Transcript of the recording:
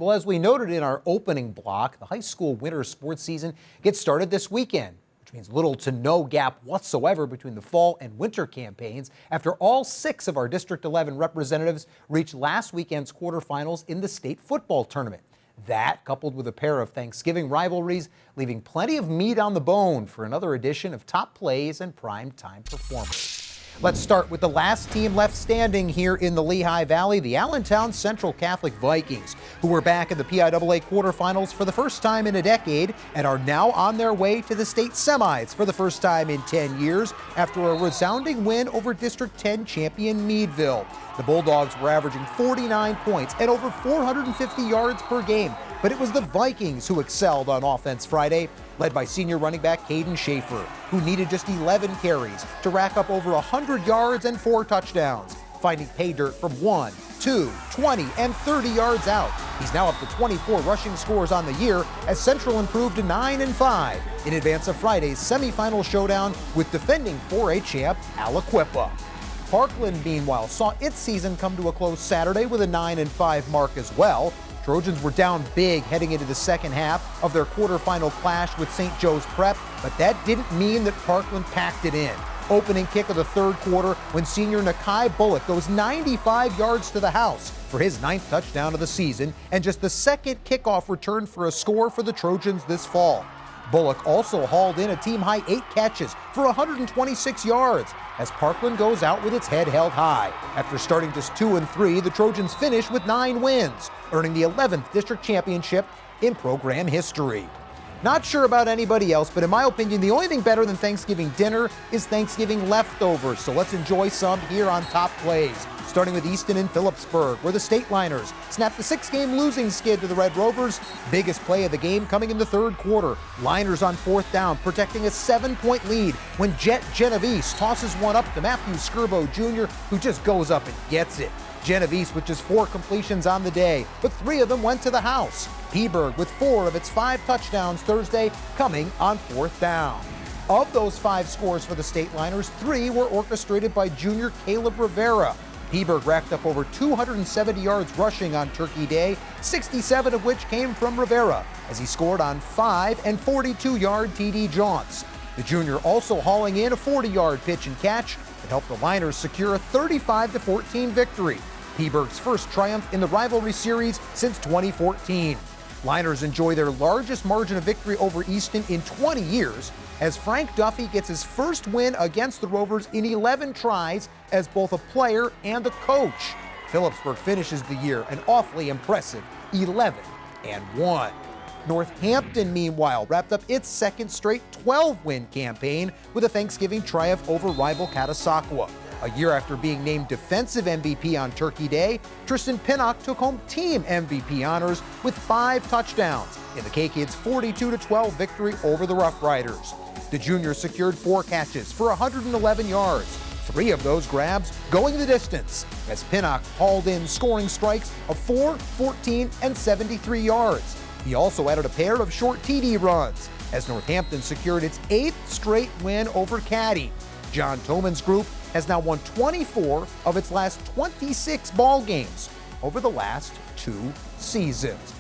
Well, as we noted in our opening block, the high school winter sports season gets started this weekend, which means little to no gap whatsoever between the fall and winter campaigns after all 6 of our District 11 representatives reached last weekend's quarterfinals in the state football tournament. That, coupled with a pair of Thanksgiving rivalries, leaving plenty of meat on the bone for another edition of Top Plays and Primetime Performers. Let's start with the last team left standing here in the Lehigh Valley, the Allentown Central Catholic Vikings, who were back in the PIAA quarterfinals for the first time in a decade and are now on their way to the state semis for the first time in 10 years after a resounding win over District 10 champion Meadville. The Bulldogs were averaging 49 points and over 450 yards per game, but it was the Vikings who excelled on offense Friday, led by senior running back Caden Schaefer, who needed just 11 carries to rack up over 100 yards and 4 touchdowns, finding pay dirt from 1, 2, 20, and 30 yards out. He's now up to 24 rushing scores on the year as Central improved to 9-5 in advance of Friday's semifinal showdown with defending 4A champ Aliquippa. Parkland, meanwhile, saw its season come to a close Saturday with a 9-5 mark as well. Trojans were down big heading into the second half of their quarterfinal clash with St. Joe's Prep, but that didn't mean that Parkland packed it in. Opening kick of the third quarter when senior Nakai Bullock goes 95 yards to the house for his 9th touchdown of the season and just the second kickoff return for a score for the Trojans this fall. Bullock also hauled in a team-high 8 catches for 126 yards as Parkland goes out with its head held high. After starting just 2-3, the Trojans finish with 9 wins, earning the 11th district championship in program history. Not sure about anybody else, but in my opinion, the only thing better than Thanksgiving dinner is Thanksgiving leftovers, so let's enjoy some here on Top Plays. Starting with Easton and Phillipsburg, where the State Liners snapped the 6-game losing skid to the Red Rovers. Biggest play of the game coming in the third quarter. Liners on 4th down, protecting a 7-point lead when Jet Genovese tosses one up to Matthew Skirbo Jr., who just goes up and gets it. Genovese with just 4 completions on the day, but 3 of them went to the house. Peaburg with 4 of its 5 touchdowns Thursday coming on 4th down. Of those 5 scores for the State Liners, 3 were orchestrated by junior Caleb Rivera. Peaburg racked up over 270 yards rushing on Turkey Day, 67 of which came from Rivera, as he scored on 5 and 42-yard TD jaunts. The junior also hauling in a 40-yard pitch and catch that helped the Liners secure a 35-14 victory, Peaburg's first triumph in the rivalry series since 2014. Liners enjoy their largest margin of victory over Easton in 20 years as Frank Duffy gets his first win against the Rovers in 11 tries as both a player and a coach. Phillipsburg finishes the year an awfully impressive 11-1. Northampton, meanwhile, wrapped up its second straight 12-win campaign with a Thanksgiving triumph over rival Catasauqua. A year after being named defensive MVP on Turkey Day, Tristan Pinnock took home team MVP honors with 5 touchdowns in the K-Kids' 42-12 victory over the Rough Riders. The junior secured 4 catches for 111 yards, 3 of those grabs going the distance, as Pinnock hauled in scoring strikes of 4, 14, and 73 yards. He also added a pair of short TD runs, as Northampton secured its 8th straight win over Caddy. John Toman's group has now won 24 of its last 26 ball games over the last 2 seasons.